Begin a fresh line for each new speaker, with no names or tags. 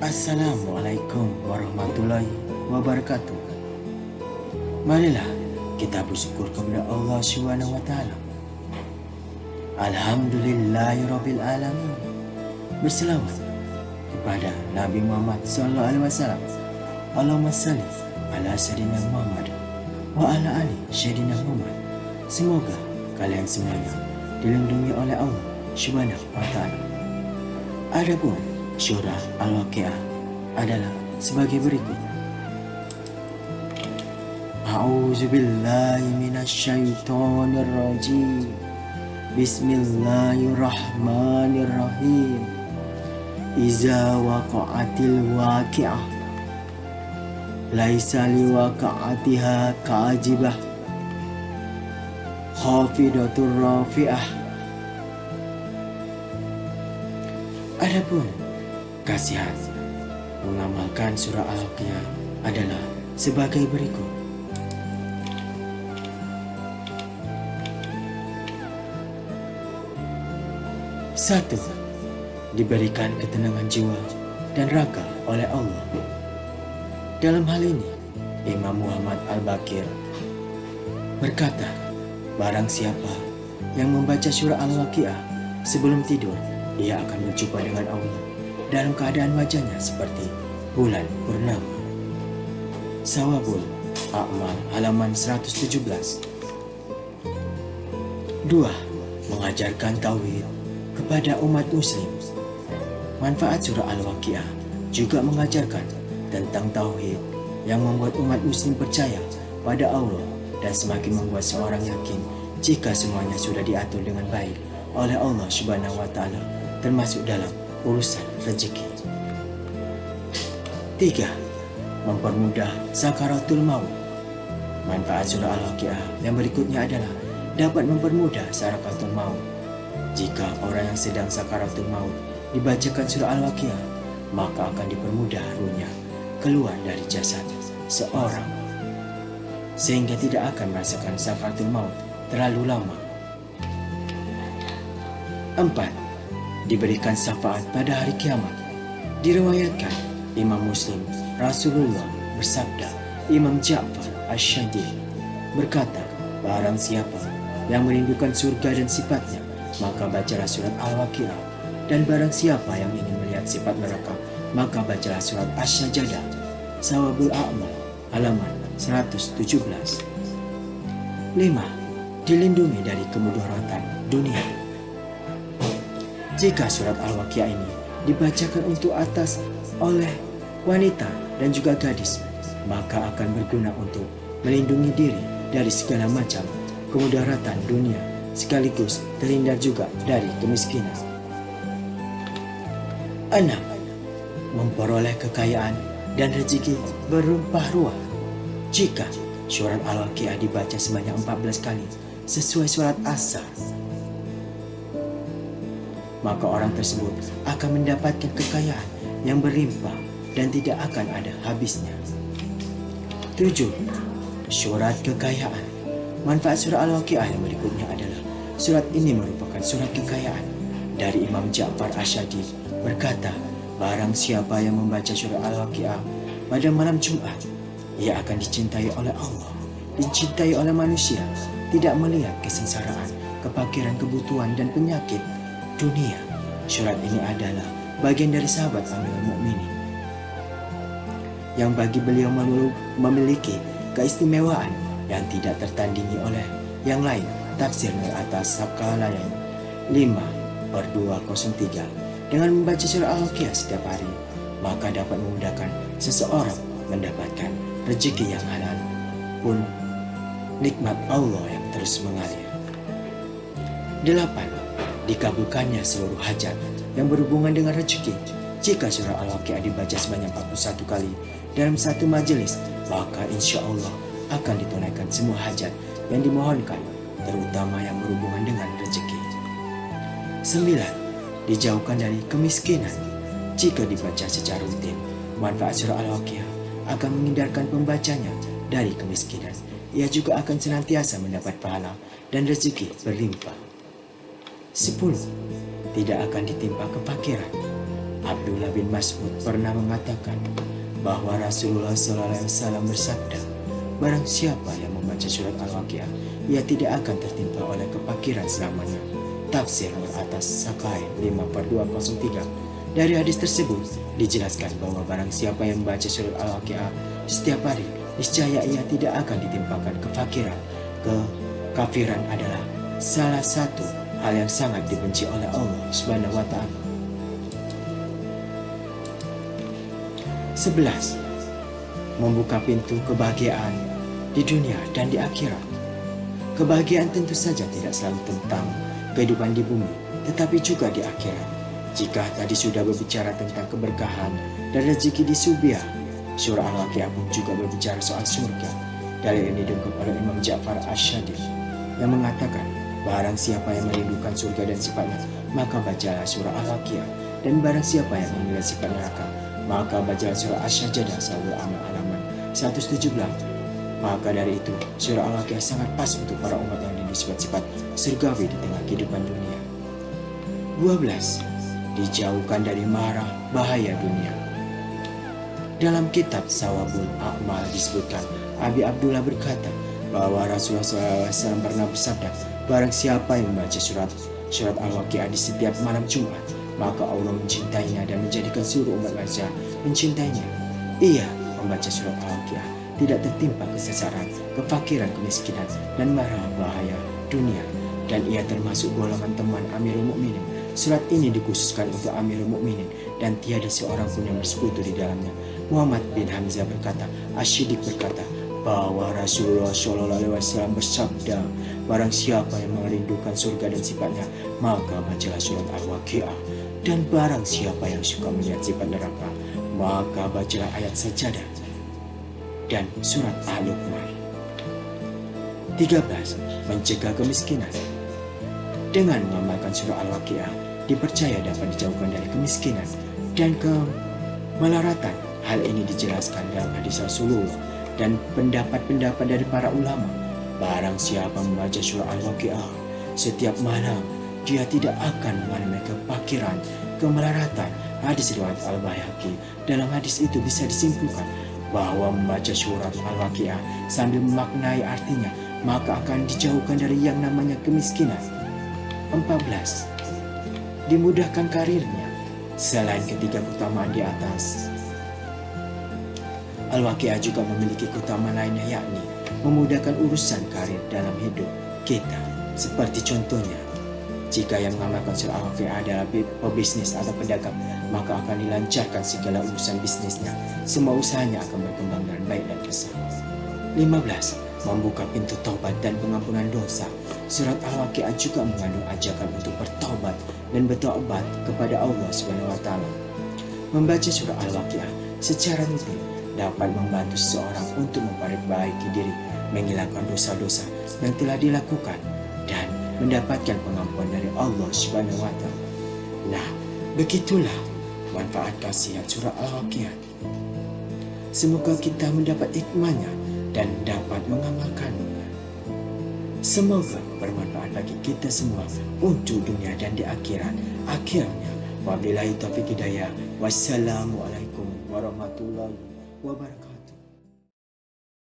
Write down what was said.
Assalamualaikum warahmatullahi wabarakatuh. Marilah kita bersyukur kepada Allah Subhanahu wa taala. Alhamdulillahirabbil alamin. Berselawat kepada Nabi Muhammad sallallahu alaihi wasallam. Allahumma shalli ala sayyidina Muhammad wa ala ali sayyidina Muhammad. Semoga kalian semuanya dilindungi oleh Allah Subhanahu wa taala. Adapun surah Al-Waqiah adalah sebagai berikut. A'udzubillahi minasyaitonir rajim. Bismillahirrahmanirrahim. Iza waqa'atil waqi'ah laisa liwaqa'atiha ka'ajibah khafidatur rafi'ah. Adapun kasihan mengamalkan surah Al-Waqiah adalah sebagai berikut. Satu, diberikan ketenangan jiwa dan raga oleh Allah. Dalam hal ini, Imam Muhammad Al-Baqir berkata, barang siapa yang membaca surah Al-Waqiah sebelum tidur, ia akan berjumpa dengan Allah dalam keadaan wajahnya seperti bulan purnama. Sawabul A'mal halaman 117. 2. Mengajarkan tauhid kepada umat muslim. Manfaat surah Al-Waqiah juga mengajarkan tentang tauhid yang membuat umat muslim percaya pada Allah dan semakin membuat seorang yakin jika semuanya sudah diatur dengan baik oleh Allah Subhanahu wa taala, termasuk dalam urusan rezeki. 3. Mempermudah sakaratul maut. Manfaat surah Al-Waqiah yang berikutnya adalah dapat mempermudah sakaratul maut. Jika orang yang sedang sakaratul maut dibacakan surah Al-Waqiah, maka akan dipermudah ruhnya keluar dari jasad seorang, sehingga tidak akan merasakan sakaratul maut terlalu lama. 4. Diberikan syafaat pada hari kiamat. Diriwayatkan Imam Muslim, Rasulullah bersabda, Imam Ja'far Asy-Syadiq berkata, barang siapa yang merindukan surga dan sifatnya, maka bacalah surat Al-Waqiah, dan barang siapa yang ingin melihat sifat neraka, maka bacalah surat Asy-Sajdah. Sawabul A'mal halaman 117. 5. Dilindungi dari kemudaratan dunia. Jika surat Al-Waqiah ini dibacakan untuk atas oleh wanita dan juga gadis, maka akan berguna untuk melindungi diri dari segala macam kemudaratan dunia, sekaligus terhindar juga dari kemiskinan. 6. Memperoleh kekayaan dan rezeki berlimpah ruah. Jika surat Al-Waqiah dibaca sebanyak 14 kali sesuai surat Asar, maka orang tersebut akan mendapatkan kekayaan yang berlimpah dan tidak akan ada habisnya. 7. Surat kekayaan. Manfaat surah Al-Waqiah yang berikutnya adalah surat ini merupakan surat kekayaan. Dari Imam Ja'far Asy-Syadiq berkata, barang siapa yang membaca surah Al-Waqiah pada malam Jumat, ia akan dicintai oleh Allah, dicintai oleh manusia, tidak melihat kesengsaraan, kepakiran, kebutuhan, dan penyakit dunia. Surat ini adalah bagian dari sahabat Amirul Mukminin yang bagi beliau memiliki keistimewaan yang tidak tertandingi oleh yang lain. Tafsir dari atas Sakalayan 5/203. Dengan membaca surah Al-Waqiah setiap hari, maka dapat memudahkan seseorang mendapatkan rezeki yang halal pun nikmat Allah yang terus mengalir. 8. Dikabulkannya seluruh hajat yang berhubungan dengan rezeki. Jika surah Al-Waqiah dibaca sebanyak 41 kali dalam satu majelis, maka insya Allah akan ditunaikan semua hajat yang dimohonkan, terutama yang berhubungan dengan rezeki. 9. Dijauhkan dari kemiskinan. Jika dibaca secara rutin, manfaat surah Al-Waqiah akan menghindarkan pembacanya dari kemiskinan. Ia juga akan senantiasa mendapat pahala dan rezeki berlimpah. 10. Tidak akan ditimpa kefakiran. Abdullah bin Mas'ud pernah mengatakan bahwa Rasulullah SAW bersabda, barang siapa yang membaca surat Al-Waqiah, ia tidak akan tertimpa oleh kefakiran selamanya. Tafsir Nur Atas Sakain 5/203. Dari hadis tersebut dijelaskan bahwa barang siapa yang membaca surat Al-Waqiah setiap hari, niscaya ia tidak akan ditimpakan kefakiran. Kekafiran adalah salah satu hal yang sangat dibenci oleh Allah Subhanahu wa Ta'ala. 11. Membuka pintu kebahagiaan di dunia dan di akhirat. Kebahagiaan tentu saja tidak selalu tentang kehidupan di bumi, tetapi juga di akhirat. Jika tadi sudah berbicara tentang keberkahan dan rezeki di surga, surah Al-Waqiah pun juga berbicara soal surga. Dalil ini diungkap oleh Imam Ja'far Asy-Syadiq yang mengatakan, barang siapa yang merindukan surga dan sifatnya, maka bacalah surah Al-Waqiah. Dan barang siapa yang memilih sifat neraka, maka bacalah surah Asy-Sajdah halaman 117. Maka dari itu, surah Al-Waqiah sangat pas untuk para umat yang rindu sifat-sifat surgawi di tengah kehidupan dunia. 12. Dijauhkan dari mara bahaya dunia. Dalam kitab Sawabul A'mal disebutkan, Abi Abdullah berkata bahwa Rasulullah SAW pernah bersabda, barang siapa yang membaca surat Al-Waqiah di setiap malam Jumat, maka Allah mencintainya dan menjadikan seluruh umat manusia mencintainya. Ia membaca surat Al-Waqiah tidak tertimpa kesesaran, kefakiran, kemiskinan, dan mara bahaya dunia, dan ia termasuk golongan teman Amirul Mukminin. Surat ini dikhususkan untuk Amirul Mukminin dan tiada seorang pun yang bersekutu di dalamnya. Muhammad bin Hamzah berkata, Asy-Siddiq berkata bahwa Rasulullah SAW bersabda, barang siapa yang merindukan surga dan sifatnya, maka bacalah surat Al-Waqiah. Dan barang siapa yang suka melihat sifat neraka, maka bacalah ayat Sajadah dan surat Al-Luqman. 13. Mencegah kemiskinan. Dengan mengamalkan surah Al-Waqiah, dipercaya dapat dijauhkan dari kemiskinan dan kemelaratan. Hal ini dijelaskan dalam hadis Rasulullah dan pendapat-pendapat dari para ulama. Barang siapa membaca surah Al-Waqiah setiap malam, dia tidak akan mengalami kefakiran, kemelaratan. Hadis riwayat Al-Baihaqi. Dalam hadis itu bisa disimpulkan bahwa membaca surat Al-Waqiah sambil memaknai artinya, maka akan dijauhkan dari yang namanya kemiskinan. 14. Dimudahkan karirnya. Selain ketiga keutamaan di atas, Al-Waqiah juga memiliki keutamaan lainnya, yakni memudahkan urusan karir dalam hidup kita. Seperti contohnya, jika yang mengamalkan surah Al-Waqiah adalah pebisnis atau pedagang, maka akan dilancarkan segala urusan bisnisnya. Semua usahanya akan berkembang dengan baik dan besar. 15. Membuka pintu taubat dan pengampunan dosa. Surat Al-Waqiah juga mengandung ajakan untuk bertaubat dan bertaubat kepada Allah Subhanahu wa Ta'ala. Membaca surah Al-Waqiah secara rutin dapat membantu seseorang untuk memperbaiki diri, menghilangkan dosa-dosa yang telah dilakukan, dan mendapatkan pengampunan dari Allah Subhanahu wa Ta'ala. Nah, begitulah manfaat khasiat surah Al-Waqiah. Semoga kita mendapat hikmahnya dan dapat mengamalkannya. Semoga bermanfaat bagi kita semua untuk dunia dan di akhirat. Akhirnya, wabillahi taufiq hidayah. Wassalamualaikum warahmatullahi wabarakatuh.